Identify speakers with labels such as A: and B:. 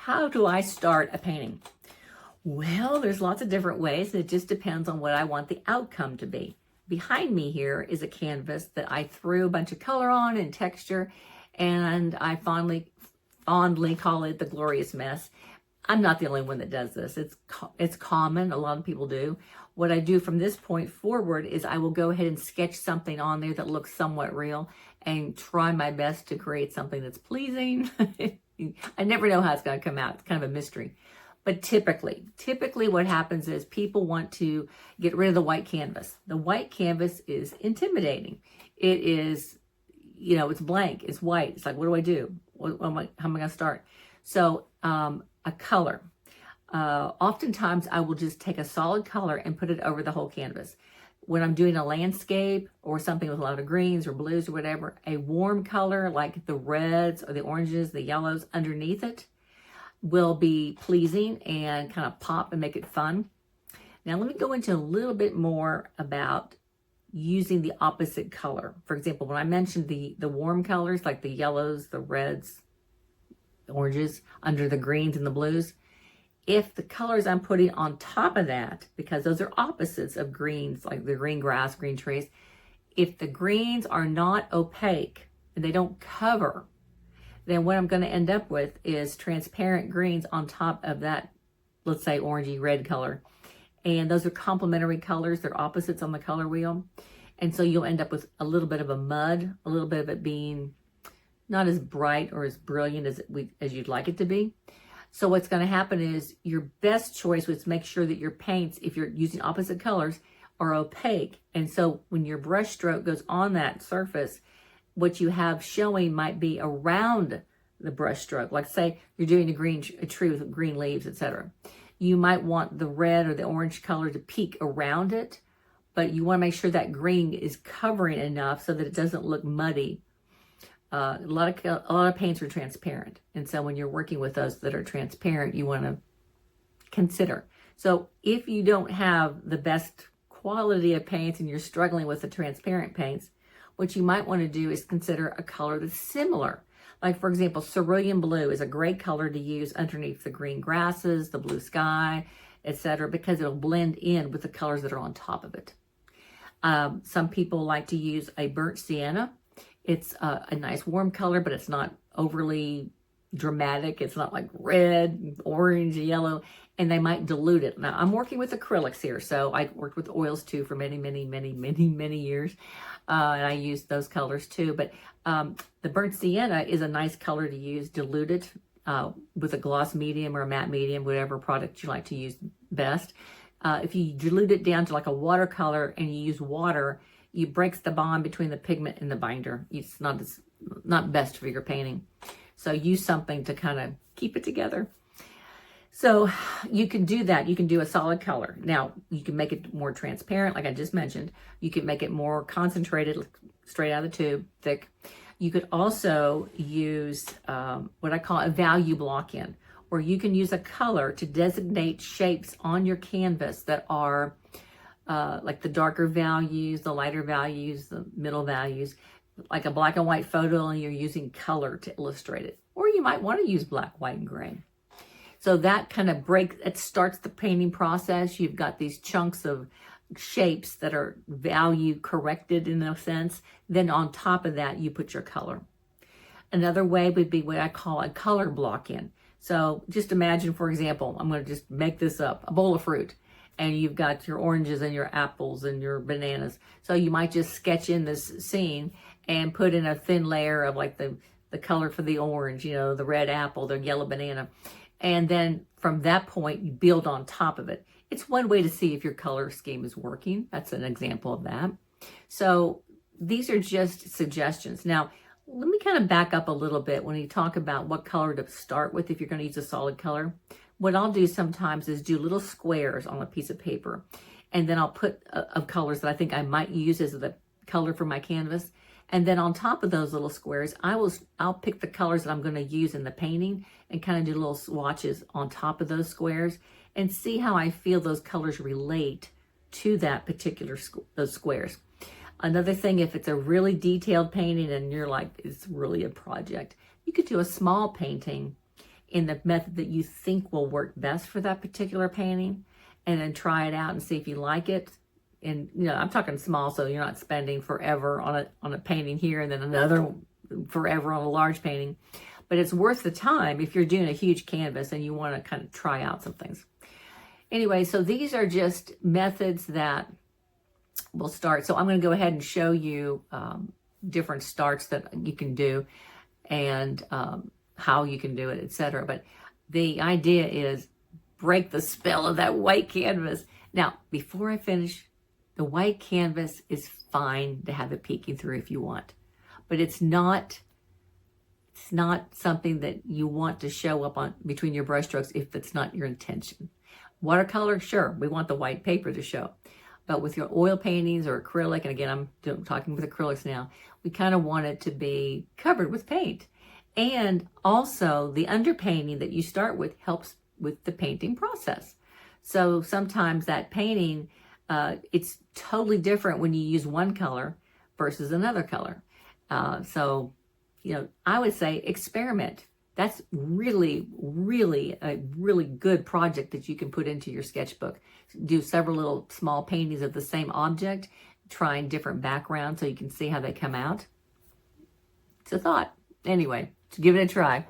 A: How do I start a painting? Well, there's lots of different ways. It just depends on what I want the outcome to be. Behind me here is a canvas that I threw a bunch of color on and texture, and I fondly call it the glorious mess. I'm not the only one that does this. It's common. A lot of people do. What I do from this point forward is I will go ahead and sketch something on there that looks somewhat real and try my best to create something that's pleasing. I never know how it's going to come out. It's kind of a mystery. But typically what happens is people want to get rid of the white canvas. The white canvas is intimidating. It is, it's blank, it's white. It's like, what do I do? How am I going to start? So a color. Oftentimes I will just take a solid color and put it over the whole canvas. When I'm doing a landscape or something with a lot of greens or blues or whatever, a warm color like the reds or the oranges, the yellows underneath it will be pleasing and kind of pop and make it fun. Now let me go into a little bit more about using the opposite color. For example, when I mentioned the warm colors like the yellows, the reds, the oranges under the greens and the blues, if the colors I'm putting on top of that, because those are opposites of greens, like the green grass, green trees, if the greens are not opaque and they don't cover, then what I'm going to end up with is transparent greens on top of that, let's say orangey red color. And those are complementary colors. They're opposites on the color wheel. And so you'll end up with a little bit of a mud, a little bit of it being not as bright or as brilliant as you'd like it to be. So what's going to happen is your best choice was to make sure that your paints, if you're using opposite colors, are opaque. And so when your brush stroke goes on that surface, what you have showing might be around the brush stroke. Like say you're doing a tree with green leaves, etc. You might want the red or the orange color to peek around it, but you want to make sure that green is covering enough so that it doesn't look muddy. A lot of paints are transparent, and so when you're working with those that are transparent, you want to consider. So if you don't have the best quality of paints and you're struggling with the transparent paints, what you might want to do is consider a color that's similar. Like for example, cerulean blue is a great color to use underneath the green grasses, the blue sky, etc., because it'll blend in with the colors that are on top of it. Some people like to use a burnt sienna. It's a nice warm color, but it's not overly dramatic. It's not like red, orange, yellow, and they might dilute it. Now, I'm working with acrylics here, so I worked with oils too for many years, and I use those colors too. But the burnt sienna is a nice color to use, dilute it with a gloss medium or a matte medium, whatever product you like to use best. If you dilute it down to like a watercolor and you use water, it breaks the bond between the pigment and the binder. It's not best for your painting. So use something to kind of keep it together. So you can do that. You can do a solid color. Now, you can make it more transparent, like I just mentioned. You can make it more concentrated, straight out of the tube, thick. You could also use what I call a value block in, where you can use a color to designate shapes on your canvas that are like the darker values, the lighter values, the middle values, like a black and white photo, and you're using color to illustrate it. Or you might want to use black, white, and gray. So that kind of it starts the painting process. You've got these chunks of shapes that are value corrected in a sense. Then on top of that, you put your color. Another way would be what I call a color block in. So just imagine, for example, I'm going to just make this up, a bowl of fruit. And you've got your oranges and your apples and your bananas. So you might just sketch in this scene and put in a thin layer of like the color for the orange, the red apple, the yellow banana. And then from that point, you build on top of it. It's one way to see if your color scheme is working. That's an example of that. So these are just suggestions. Now, let me kind of back up a little bit when you talk about what color to start with if you're going to use a solid color. What I'll do sometimes is do little squares on a piece of paper, and then I'll put of colors that I think I might use as the color for my canvas. And then on top of those little squares, I'll pick the colors that I'm going to use in the painting and kind of do little swatches on top of those squares and see how I feel those colors relate to that particular those squares. Another thing, if it's a really detailed painting and you're like, it's really a project, you could do a small painting in the method that you think will work best for that particular painting, and then try it out and see if you like it. And I'm talking small, so you're not spending forever on a painting here and then another forever on a large painting. But it's worth the time if you're doing a huge canvas and you want to kind of try out some things. Anyway, so these are just methods that we'll start. So I'm going to go ahead and show you different starts that you can do, and how you can do it, etc. But the idea is break the spell of that white canvas. Now, before I finish, the white canvas is fine to have it peeking through if you want, but it's not something that you want to show up on between your brush strokes if it's not your intention. Watercolor, sure, we want the white paper to show. But with your oil paintings or acrylic, and again, I'm talking with acrylics now, we kind of want it to be covered with paint. And also, the underpainting that you start with helps with the painting process. So sometimes that painting, it's totally different when you use one color versus another color. So, I would say experiment. That's really, really a really good project that you can put into your sketchbook. Do several little small paintings of the same object, trying different backgrounds so you can see how they come out. It's a thought. Anyway, give it a try.